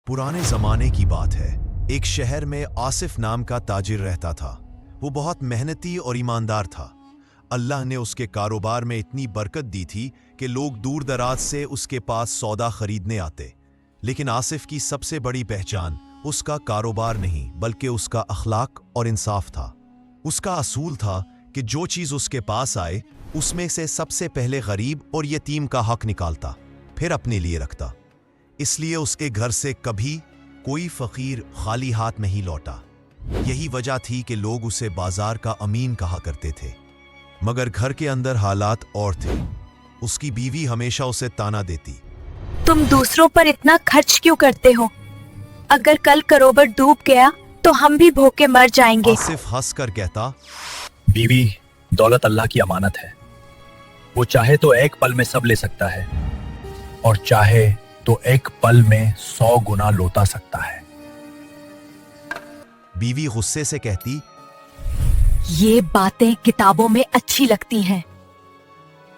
पुराने जमाने की बात है। एक शहर में आसिफ नाम का ताजिर रहता था। वो बहुत मेहनती और ईमानदार था। अल्लाह ने उसके कारोबार में इतनी बरकत दी थी कि लोग दूर दराज से उसके पास सौदा खरीदने आते। लेकिन आसिफ की सबसे बड़ी पहचान उसका कारोबार नहीं बल्कि उसका अखलाक और इंसाफ था। उसका असूल था कि जो चीज़ उसके पास आए उसमें से सबसे पहले गरीब और यतीम का हक निकालता, फिर अपने लिए रखता। इसलिए उसके घर से कभी कोई फकीर खाली हाथ नहीं लौटा। यही वजह थी कि लोग उसे बाजार का अमीन कहा करते थे। मगर घर के अंदर हालात और थे। उसकी बीवी हमेशा उसे ताना देती, तुम दूसरों पर इतना खर्च क्यों करते हो? अगर कल कारोबार डूब गया तो हम भी भूखे मर जाएंगे। आसिफ हंसकर कहता, बीवी, दौलत अल्लाह की अमानत है। वो चाहे तो एक पल में सब ले सकता है और चाहे तो एक पल में 100 गुना लौटा सकता है। बीवी गुस्से से कहती, ये बातें किताबों में अच्छी लगती हैं,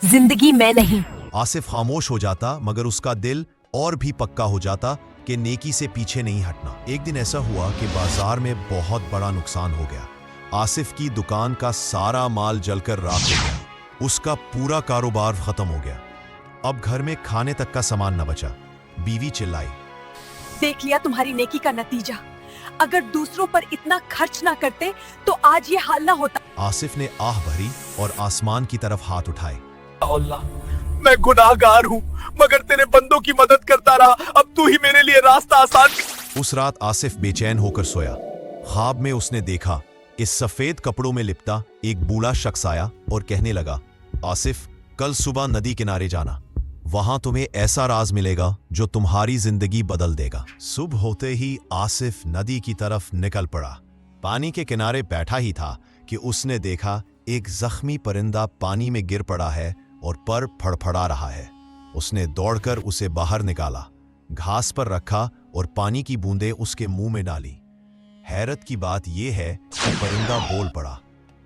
जिंदगी में नहीं। आसिफ खामोश हो जाता, मगर उसका दिल और भी पक्का हो जाता कि नेकी से पीछे नहीं हटना। एक दिन ऐसा हुआ कि बाजार में बहुत बड़ा नुकसान हो गया। आसिफ की दुकान का सारा माल जलकर राख हो गया। उसका पूरा कारोबार खत्म हो गया। अब घर में खाने तक का सामान न बचा। बीवी चिल्लाई, देख लिया तुम्हारी नेकी का नतीजा। अगर दूसरों पर इतना खर्च ना करते तो आज ये हाल ना होता। आसिफ ने आह भरी और आसमान की तरफ हाथ उठाए। अल्लाह, मैं गुनाहगार हूँ, मगर तेरे बंदों की मदद करता रहा। अब तू ही मेरे लिए रास्ता आसान कर। उस रात आसिफ बेचैन होकर सोया। ख्वाब में उसने देखा कि सफेद कपड़ों में लिपटा एक बूढ़ा शख्स आया और कहने लगा, आसिफ, कल सुबह नदी किनारे जाना। वहां तुम्हें ऐसा राज मिलेगा जो तुम्हारी जिंदगी बदल देगा। सुबह होते ही आसिफ नदी की तरफ निकल पड़ा। पानी के किनारे बैठा ही था कि उसने देखा एक जख्मी परिंदा पानी में गिर पड़ा है और पर फड़फड़ा रहा है। उसने दौड़कर उसे बाहर निकाला, घास पर रखा और पानी की बूंदें उसके मुंह में डाली। हैरत की बात यह है कि परिंदा बोल पड़ा,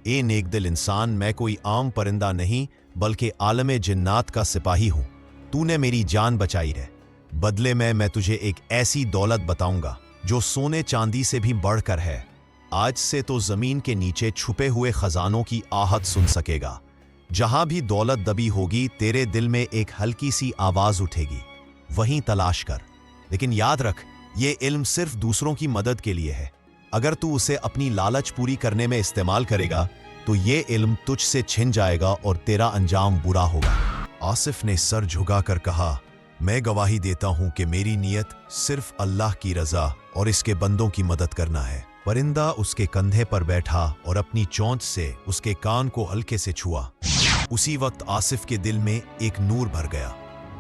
ए नेकदिल इंसान, मैं कोई आम परिंदा नहीं बल्कि आलमे जिन्नात का सिपाही हूं। तूने मेरी जान बचाई है, बदले में मैं तुझे एक ऐसी दौलत बताऊंगा जो सोने चांदी से भी बढ़कर है। आज से तो जमीन के नीचे छुपे हुए खजानों की आहट सुन सकेगा। जहां भी दौलत दबी होगी तेरे दिल में एक हल्की सी आवाज उठेगी, वहीं तलाश कर। लेकिन याद रख, ये इल्म सिर्फ दूसरों की मदद के लिए है। अगर तू उसे अपनी लालच पूरी करने में इस्तेमाल करेगा तो ये इल्म तुझसे छिन जाएगा और तेरा अंजाम बुरा होगा। आसिफ ने सर झुकाकर कहा, मैं गवाही देता हूं कि मेरी नियत सिर्फ अल्लाह की रजा और इसके बंदों की मदद करना है। परिंदा उसके कंधे पर बैठा और अपनी चोंच से उसके कान को हल्के से छुआ। उसी वक्त आसिफ के दिल में एक नूर भर गया।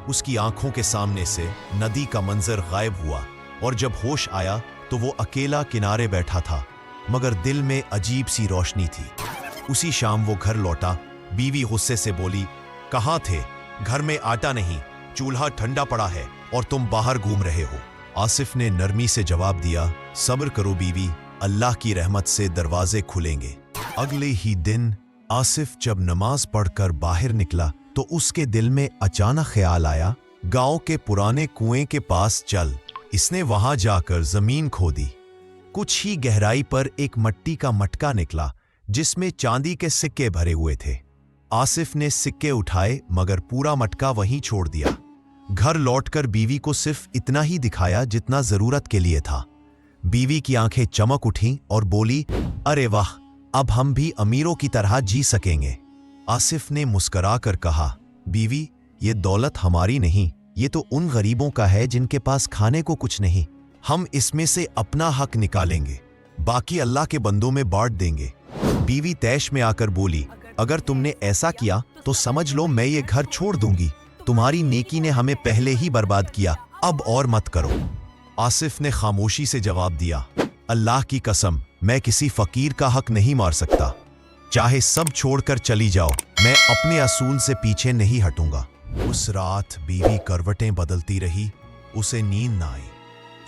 उसकी आंखों के सामने से नदी का मंजर गायब हुआ और जब होश आया तो वो अकेला किनारे बैठा था, मगर दिल में अजीब सी रोशनी थी। उसी शाम वो घर लौटा। बीवी गुस्से से बोली, कहाँ थे? घर में आटा नहीं, चूल्हा ठंडा पड़ा है और तुम बाहर घूम रहे हो। आसिफ ने नरमी से जवाब दिया, सब्र करो बीवी, अल्लाह की रहमत से दरवाजे खुलेंगे। अगले ही दिन आसिफ जब नमाज पढ़कर बाहर निकला तो उसके दिल में अचानक ख्याल आया, गांव के पुराने कुएं के पास चल। इसने वहां जाकर जमीन खोदी। कुछ ही गहराई पर एक मिट्टी का मटका निकला जिसमें चांदी के सिक्के भरे हुए थे। आसिफ ने सिक्के उठाए मगर पूरा मटका वहीं छोड़ दिया। घर लौटकर बीवी को सिर्फ इतना ही दिखाया जितना जरूरत के लिए था। बीवी की आंखें चमक उठीं और बोली, अरे वाह, अब हम भी अमीरों की तरह जी सकेंगे। आसिफ ने मुस्कुराकर कहा, बीवी, ये दौलत हमारी नहीं, ये तो उन गरीबों का है जिनके पास खाने को कुछ नहीं। हम इसमें से अपना हक निकालेंगे, बाकी अल्लाह के बंदों में बांट देंगे। बीवी तैश में आकर बोली, अगर तुमने ऐसा किया तो समझ लो मैं ये घर छोड़ दूंगी। तुम्हारी नेकी ने हमें पहले ही बर्बाद किया, अब और मत करो। आसिफ ने खामोशी से जवाब दिया, अल्लाह की कसम, मैं किसी फकीर का हक नहीं मार सकता। चाहे सब छोड़कर चली जाओ, मैं अपने असूल से पीछे नहीं हटूंगा। उस रात बीवी करवटें बदलती रही, उसे नींद ना आई।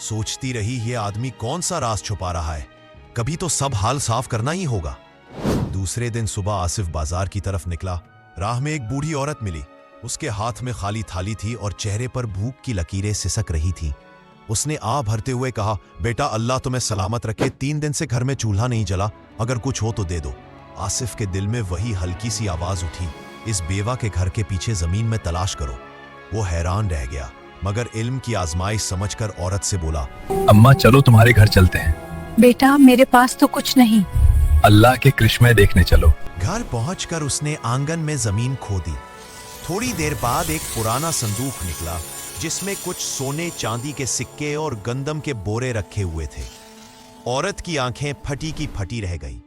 सोचती रही, ये आदमी कौन सा राज छुपा रहा है, कभी तो सब हाल साफ करना ही होगा। दूसरे दिन सुबह आसिफ बाजार की तरफ निकला। राह में एक बूढ़ी औरत मिली। उसके हाथ में खाली थाली थी और चेहरे पर भूख की लकीरें सिसक रही थीं। उसने आ भरते हुए कहा, बेटा अल्लाह तुम्हें सलामत रखे, 3 दिन से घर में चूल्हा नहीं जला, अगर कुछ हो तो दे दो। आसिफ के दिल में वही हल्की सी आवाज उठी, इस बेवा के घर के पीछे जमीन में तलाश करो। वो हैरान रह गया, मगर इल्म की आजमाइश समझकर औरत से बोला, अम्मा चलो तुम्हारे घर चलते हैं। बेटा मेरे पास तो कुछ नहीं। अल्लाह के करिश्मे देखने चलो। घर पहुंचकर उसने आंगन में जमीन खोदी। थोड़ी देर बाद एक पुराना संदूक निकला जिसमें कुछ सोने चांदी के सिक्के और गंदम के बोरे रखे हुए थे। औरत की आंखें फटी की फटी रह गईं।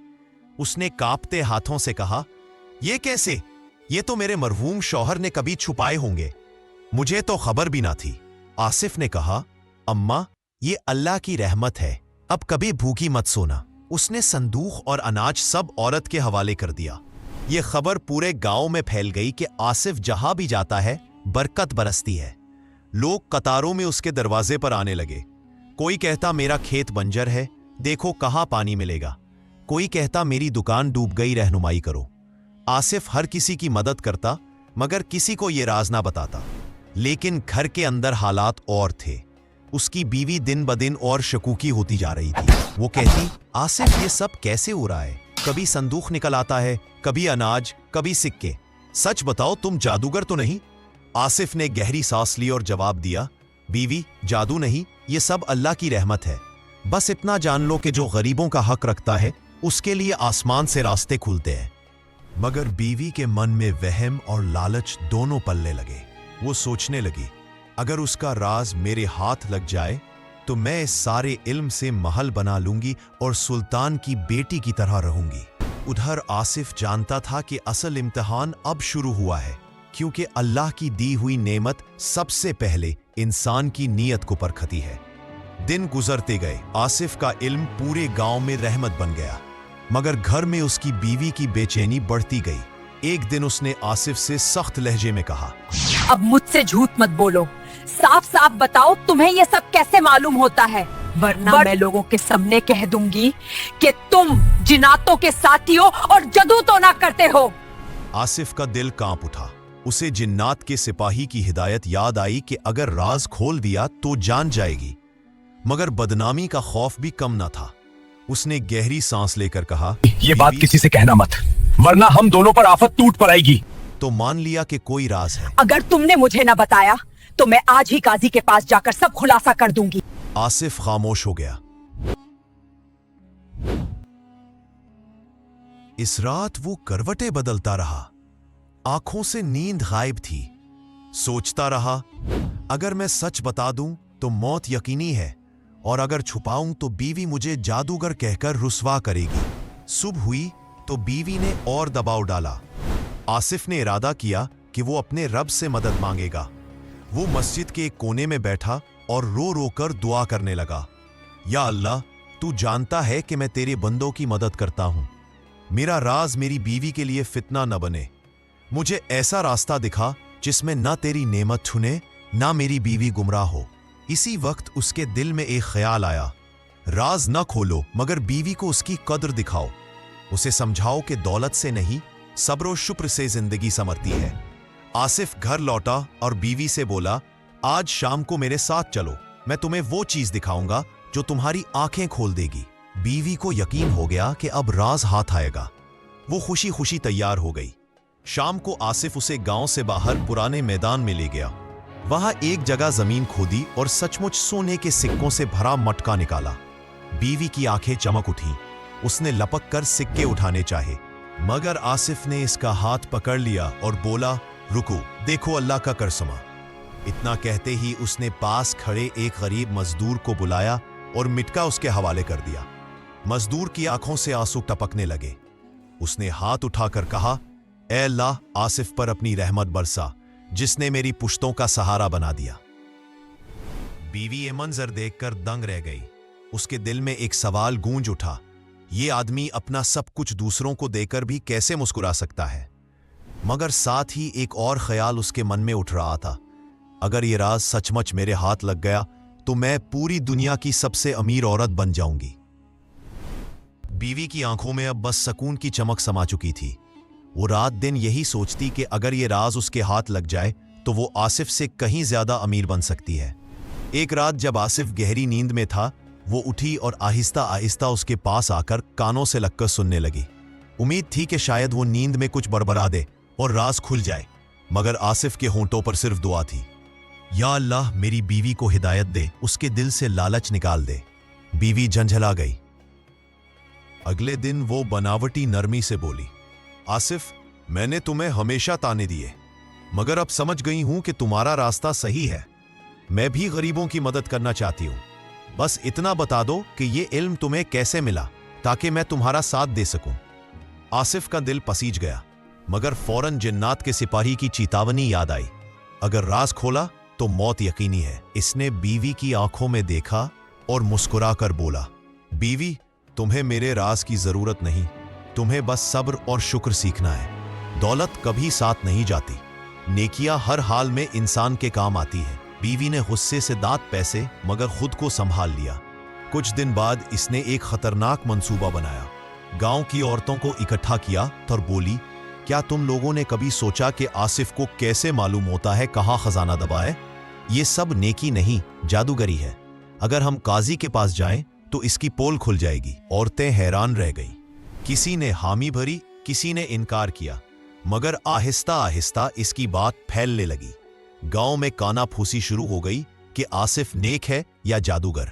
उसने कांपते हाथों से कहा, ये कैसे? ये तो मेरे मरहूम शौहर ने कभी छुपाए होंगे, मुझे तो खबर भी ना थी। आसिफ ने कहा, अम्मा ये अल्लाह की रहमत है, अब कभी भूखी मत सोना। उसने संदूक और अनाज सब औरत के हवाले कर दिया। ये खबर पूरे गांव में फैल गई कि आसिफ जहां भी जाता है बरकत बरसती है। लोग कतारों में उसके दरवाजे पर आने लगे। कोई कहता मेरा खेत बंजर है, देखो कहां पानी मिलेगा। कोई कहता मेरी दुकान डूब गई, रहनुमाई करो। आसिफ हर किसी की मदद करता, मगर किसी को ये राज ना बताता। लेकिन घर के अंदर हालात और थे। उसकी बीवी दिन ब दिन और शकूकी होती जा रही थी। वो कहती, आसिफ ये सब कैसे हो रहा है? कभी संदूक निकल आता है, कभी अनाज, कभी सिक्के। सच बताओ तुम जादूगर तो नहीं? आसिफ ने गहरी सांस ली और जवाब दिया, बीवी जादू नहीं, ये सब अल्लाह की रहमत है। बस इतना जान लो कि जो गरीबों का हक रखता है उसके लिए आसमान से रास्ते खुलते हैं। मगर बीवी के मन में वहम और लालच दोनों पलने लगे। वो सोचने लगी, अगर उसका राज मेरे हाथ लग जाए तो मैं इस सारे इल्म से महल बना लूंगी और सुल्तान की बेटी की तरह रहूंगी। उधर आसिफ जानता था कि असल इम्तिहान अब शुरू हुआ है, क्योंकि अल्लाह की दी हुई नेमत सबसे पहले इंसान की नीयत को परखती है। दिन गुजरते गए, आसिफ का इल्म पूरे गांव में रहमत बन गया, मगर घर में उसकी बीवी की बेचैनी बढ़ती गई। एक दिन उसने आसिफ से सख्त लहजे में कहा, अब मुझसे झूठ मत बोलो, साफ साफ बताओ तुम्हें ये सब कैसे मालूम होता है, वरना मैं लोगों के सामने कह दूंगी कि तुम जिन्नातों के साथी हो और जादू तो ना करते हो। आसिफ का दिल कांप उठा। उसे जिन्नात के सिपाही की हिदायत याद आई कि अगर राज खोल दिया तो जान जाएगी, मगर बदनामी का खौफ भी कम न था। उसने गहरी सांस लेकर कहा, ये बात किसी से कहना मत, वरना हम दोनों पर आफत टूट पड़ेगी। तो मान लिया कि कोई राज है। अगर तुमने मुझे न बताया तो मैं आज ही काजी के पास जाकर सब खुलासा कर दूंगी। आसिफ खामोश हो गया। इस रात वो करवटें बदलता रहा। आंखों से नींद गायब थी। सोचता रहा, अगर मैं सच बता दूं तो मौत यकीनी है, और अगर छुपाऊं तो बीवी मुझे जादूगर कहकर रुस्वा करेगी। सुबह हुई तो बीवी ने और दबाव डाला। आसिफ ने इरादा किया कि वो अपने रब से मदद मांगेगा। वो मस्जिद के एक कोने में बैठा और रो रो कर दुआ करने लगा, या अल्लाह, तू जानता है कि मैं तेरे बंदों की मदद करता हूं। मेरा राज मेरी बीवी के लिए फितना न बने। मुझे ऐसा रास्ता दिखा जिसमें ना तेरी नेमत छुने, ना मेरी बीवी गुमराह हो। इसी वक्त उसके दिल में एक ख्याल आया, राज न खोलो मगर बीवी को उसकी कद्र दिखाओ। उसे समझाओ कि दौलत से नहीं, सब्र और शुक्र से जिंदगी संवरती है। आसिफ घर लौटा और बीवी से बोला, आज शाम को मेरे साथ चलो, मैं तुम्हें वो चीज दिखाऊंगा जो तुम्हारी आंखें खोल देगी। बीवी को यकीन हो गया कि अब राज हाथ आएगा। वो खुशी खुशी तैयार हो गई। शाम को आसिफ उसे गांव से बाहर पुराने मैदान में ले गया। वहां एक जगह जमीन खोदी और सचमुच सोने के सिक्कों से भरा मटका निकाला। बीवी की आंखें चमक उठी। उसने लपक कर सिक्के उठाने चाहे, मगर आसिफ ने इसका हाथ पकड़ लिया और बोला, रुको, देखो अल्लाह का करसमा। इतना कहते ही उसने पास खड़े एक गरीब मजदूर को बुलाया और मिटका उसके हवाले कर दिया। मजदूर की आंखों से आंसू टपकने लगे। उसने हाथ उठाकर कहा, ऐ अल्लाह, आसिफ पर अपनी रहमत बरसा, जिसने मेरी पुश्तों का सहारा बना दिया। बीवी ये मंजर देखकर दंग रह गई। उसके दिल में एक सवाल गूंज उठा, ये आदमी अपना सब कुछ दूसरों को देकर भी कैसे मुस्कुरा सकता है? मगर साथ ही एक और ख्याल उसके मन में उठ रहा था, अगर ये राज सचमुच मेरे हाथ लग गया तो मैं पूरी दुनिया की सबसे अमीर औरत बन जाऊंगी। बीवी की आंखों में अब बस सुकून की चमक समा चुकी थी। वो रात दिन यही सोचती कि अगर ये राज उसके हाथ लग जाए तो वो आसिफ से कहीं ज्यादा अमीर बन सकती है। एक रात जब आसिफ गहरी नींद में था, वो उठी और आहिस्ता आहिस्ता उसके पास आकर कानों से लगकर सुनने लगी। उम्मीद थी कि शायद वो नींद में कुछ बड़बड़ा दे और राज खुल जाए, मगर आसिफ के होंठों पर सिर्फ दुआ थी, या अल्लाह मेरी बीवी को हिदायत दे, उसके दिल से लालच निकाल दे। बीवी झंझला गई। अगले दिन वो बनावटी नरमी से बोली, आसिफ, मैंने तुम्हें हमेशा ताने दिए, मगर अब समझ गई हूं कि तुम्हारा रास्ता सही है। मैं भी गरीबों की मदद करना चाहती हूं। बस इतना बता दो कि ये इल्म तुम्हें कैसे मिला, ताकि मैं तुम्हारा साथ दे सकूं। आसिफ का दिल पसीज गया, मगर फौरन जिन्नात के सिपाही की चेतावनी याद आई। अगर राज खोला तो मौत यकीनी है। इसने बीवी की आंखों में देखा और मुस्कुराकर बोला, बीवी, तुम्हें मेरे राज की जरूरत नहीं, तुम्हें बस सब्र और शुक्र सीखना है। दौलत कभी साथ नहीं जाती, नेकियां हर हाल में इंसान के काम आती है। बीवी ने गुस्से से दांत पैसे, मगर खुद को संभाल लिया। कुछ दिन बाद इसने एक खतरनाक मंसूबा बनाया। गांव की औरतों को इकट्ठा किया और बोली, क्या तुम लोगों ने कभी सोचा कि आसिफ को कैसे मालूम होता है कहां खजाना दबा है? ये सब नेकी नहीं, जादूगरी है। अगर हम काजी के पास जाएं तो इसकी पोल खुल जाएगी। औरतें हैरान रह गई। किसी ने हामी भरी, किसी ने इनकार किया, मगर आहिस्ता आहिस्ता इसकी बात फैलने लगी। गांव में काना फूसी शुरू हो गई कि आसिफ नेक है या जादूगर।